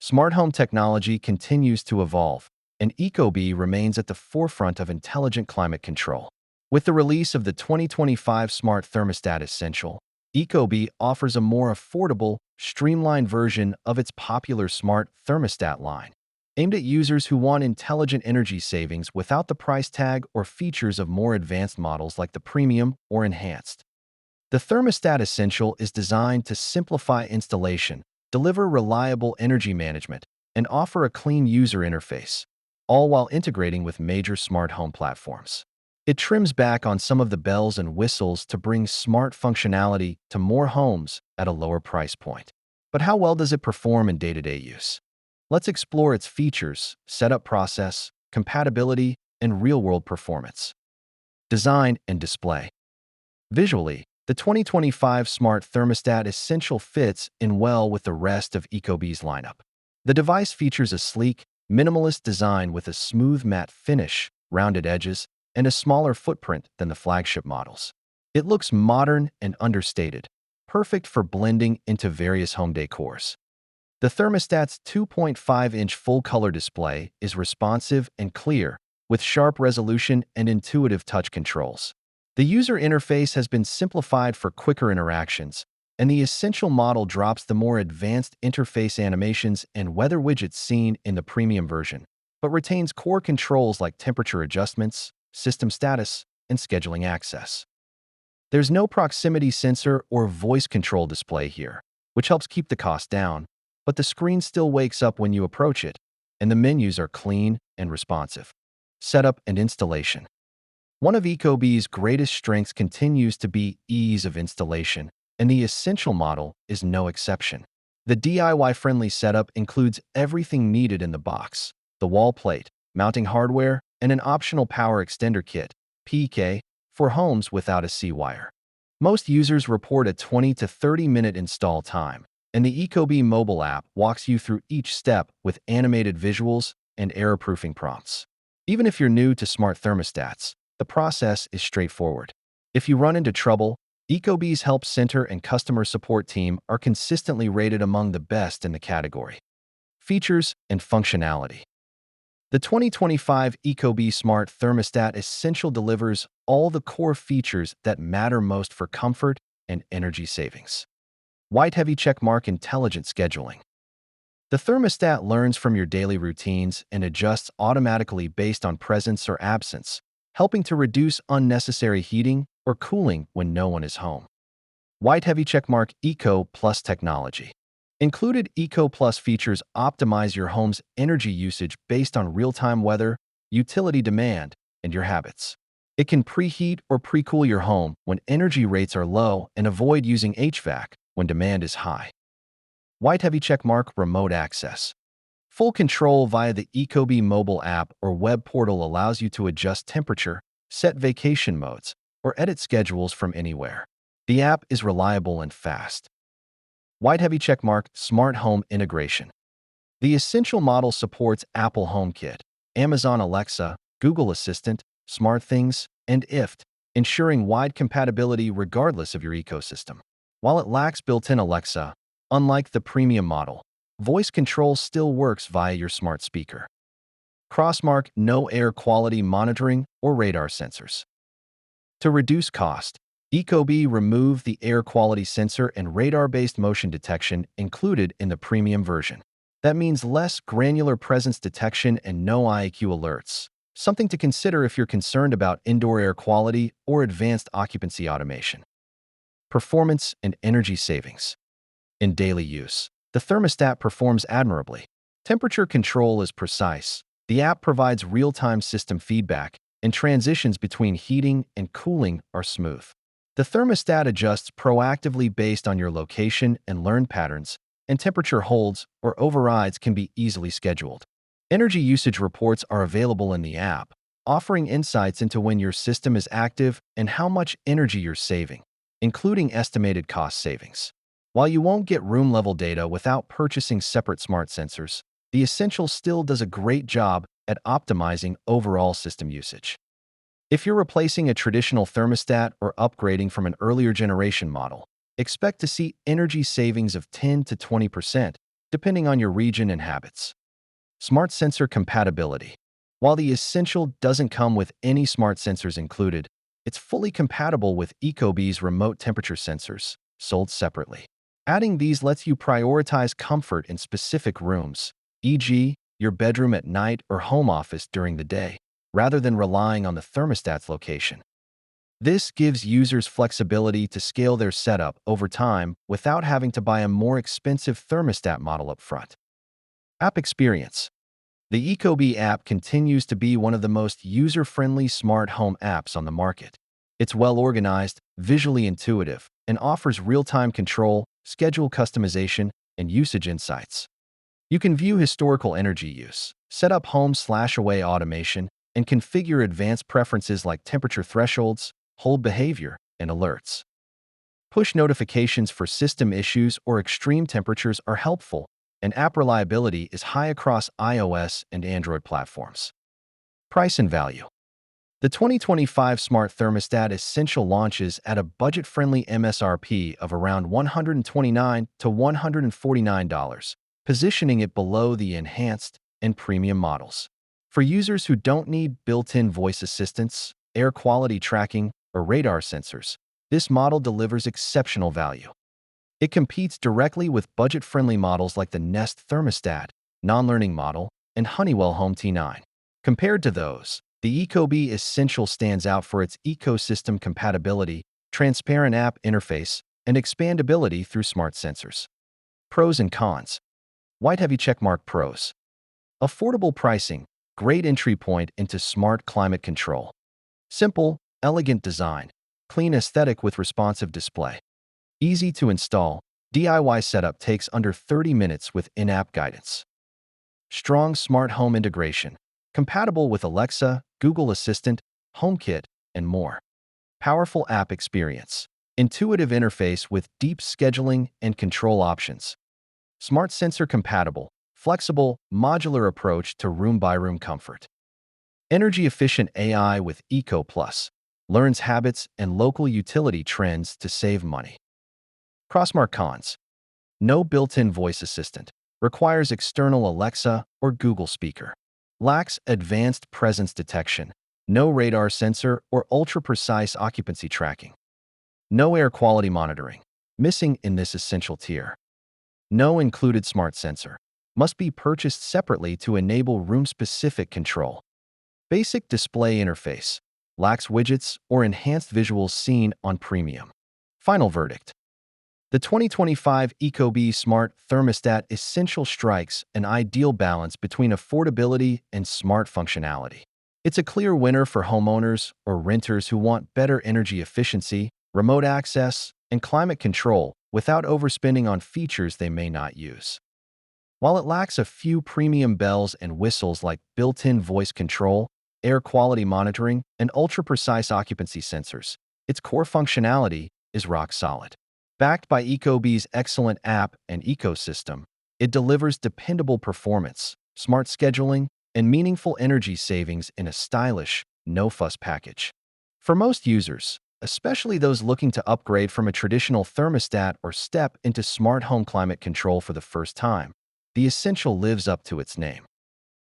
Smart home technology continues to evolve, and ecobee remains at the forefront of intelligent climate control. With the release of the 2025 Smart Thermostat Essential, ecobee offers a more affordable, streamlined version of its popular smart thermostat line, aimed at users who want intelligent energy savings without the price tag or features of more advanced models like the Premium or Enhanced. The Thermostat Essential is designed to simplify installation, deliver reliable energy management, and offer a clean user interface, all while integrating with major smart home platforms. It trims back on some of the bells and whistles to bring smart functionality to more homes at a lower price point. But how well does it perform in day-to-day use? Let's explore its features, setup process, compatibility, and real-world performance. Design and display. Visually, the 2025 Smart Thermostat Essential fits in well with the rest of ecobee's lineup. The device features a sleek, minimalist design with a smooth matte finish, rounded edges, and a smaller footprint than the flagship models. It looks modern and understated, perfect for blending into various home decors. The thermostat's 2.5-inch full-color display is responsive and clear, with sharp resolution and intuitive touch controls. The user interface has been simplified for quicker interactions, and the Essential model drops the more advanced interface animations and weather widgets seen in the Premium version, but retains core controls like temperature adjustments, system status, and scheduling access. There's no proximity sensor or voice control display here, which helps keep the cost down, but the screen still wakes up when you approach it, and the menus are clean and responsive. Setup and installation. One of ecobee's greatest strengths continues to be ease of installation, and the Essential model is no exception. The DIY-friendly setup includes everything needed in the box: the wall plate, mounting hardware, and an optional power extender kit, PK, for homes without a C-wire. Most users report a 20 to 30-minute install time, and the ecobee mobile app walks you through each step with animated visuals and error-proofing prompts. Even if you're new to smart thermostats, the process is straightforward. If you run into trouble, ecobee's Help Center and customer support team are consistently rated among the best in the category. Features and functionality. The 2025 ecobee Smart Thermostat Essential delivers all the core features that matter most for comfort and energy savings. White heavy checkmark intelligent scheduling. The thermostat learns from your daily routines and adjusts automatically based on presence or absence, helping to reduce unnecessary heating or cooling when no one is home. White heavy checkmark Eco Plus technology. Included Eco Plus features optimize your home's energy usage based on real-time weather, utility demand, and your habits. It can preheat or pre-cool your home when energy rates are low and avoid using HVAC when demand is high. White heavy checkmark remote access. Full control via the ecobee mobile app or web portal allows you to adjust temperature, set vacation modes, or edit schedules from anywhere. The app is reliable and fast. White heavy checkmark smart home integration. The Essential model supports Apple HomeKit, Amazon Alexa, Google Assistant, SmartThings, and IFT, ensuring wide compatibility regardless of your ecosystem. While it lacks built-in Alexa, unlike the Premium model, voice control still works via your smart speaker. Crossmark no air quality monitoring or radar sensors. To reduce cost, ecobee removed the air quality sensor and radar-based motion detection included in the Premium version. That means less granular presence detection and no IAQ alerts, something to consider if you're concerned about indoor air quality or advanced occupancy automation. Performance and energy savings. In daily use, the thermostat performs admirably. Temperature control is precise. The app provides real-time system feedback, and transitions between heating and cooling are smooth. The thermostat adjusts proactively based on your location and learned patterns, and temperature holds or overrides can be easily scheduled. Energy usage reports are available in the app, offering insights into when your system is active and how much energy you're saving, including estimated cost savings. While you won't get room-level data without purchasing separate smart sensors, the Essential still does a great job at optimizing overall system usage. If you're replacing a traditional thermostat or upgrading from an earlier generation model, expect to see energy savings of 10 to 20%, depending on your region and habits. Smart sensor compatibility. While the Essential doesn't come with any smart sensors included, it's fully compatible with ecobee's remote temperature sensors, sold separately. Adding these lets you prioritize comfort in specific rooms, e.g., your bedroom at night or home office during the day, rather than relying on the thermostat's location. This gives users flexibility to scale their setup over time without having to buy a more expensive thermostat model up front. App experience. The ecobee app continues to be one of the most user-friendly smart home apps on the market. It's well-organized, visually intuitive, and offers real-time control, schedule customization, and usage insights. You can view historical energy use, set up home/away automation, and configure advanced preferences like temperature thresholds, hold behavior, and alerts. Push notifications for system issues or extreme temperatures are helpful, and app reliability is high across iOS and Android platforms. Price and value. The 2025 Smart Thermostat Essential launches at a budget-friendly MSRP of around $129 to $149, positioning it below the enhanced and premium models. For users who don't need built-in voice assistance, air quality tracking, or radar sensors, this model delivers exceptional value. It competes directly with budget-friendly models like the Nest Thermostat, non-learning model, and Honeywell Home T9. Compared to those, the ecobee Essential stands out for its ecosystem compatibility, transparent app interface, and expandability through smart sensors. Pros and cons. White heavy checkmark pros. Affordable pricing, great entry point into smart climate control. Simple, elegant design, clean aesthetic with responsive display. Easy to install, DIY setup takes under 30 minutes with in-app guidance. Strong smart home integration, compatible with Alexa, Google Assistant, HomeKit, and more. Powerful app experience, intuitive interface with deep scheduling and control options. Smart sensor compatible, flexible, modular approach to room-by-room comfort. Energy-efficient AI with Eco Plus, learns habits and local utility trends to save money. Crossmark cons. No built-in voice assistant. Requires external Alexa or Google speaker. Lacks advanced presence detection. No radar sensor or ultra-precise occupancy tracking. No air quality monitoring. Missing in this essential tier. No included smart sensor. Must be purchased separately to enable room-specific control. Basic display interface. Lacks widgets or enhanced visuals seen on premium. Final verdict. The 2025 ecobee Smart Thermostat Essential strikes an ideal balance between affordability and smart functionality. It's a clear winner for homeowners or renters who want better energy efficiency, remote access, and climate control without overspending on features they may not use. While it lacks a few premium bells and whistles like built-in voice control, air quality monitoring, and ultra-precise occupancy sensors, its core functionality is rock solid. Backed by ecobee's excellent app and ecosystem, it delivers dependable performance, smart scheduling, and meaningful energy savings in a stylish, no-fuss package. For most users, especially those looking to upgrade from a traditional thermostat or step into smart home climate control for the first time, the Essential lives up to its name.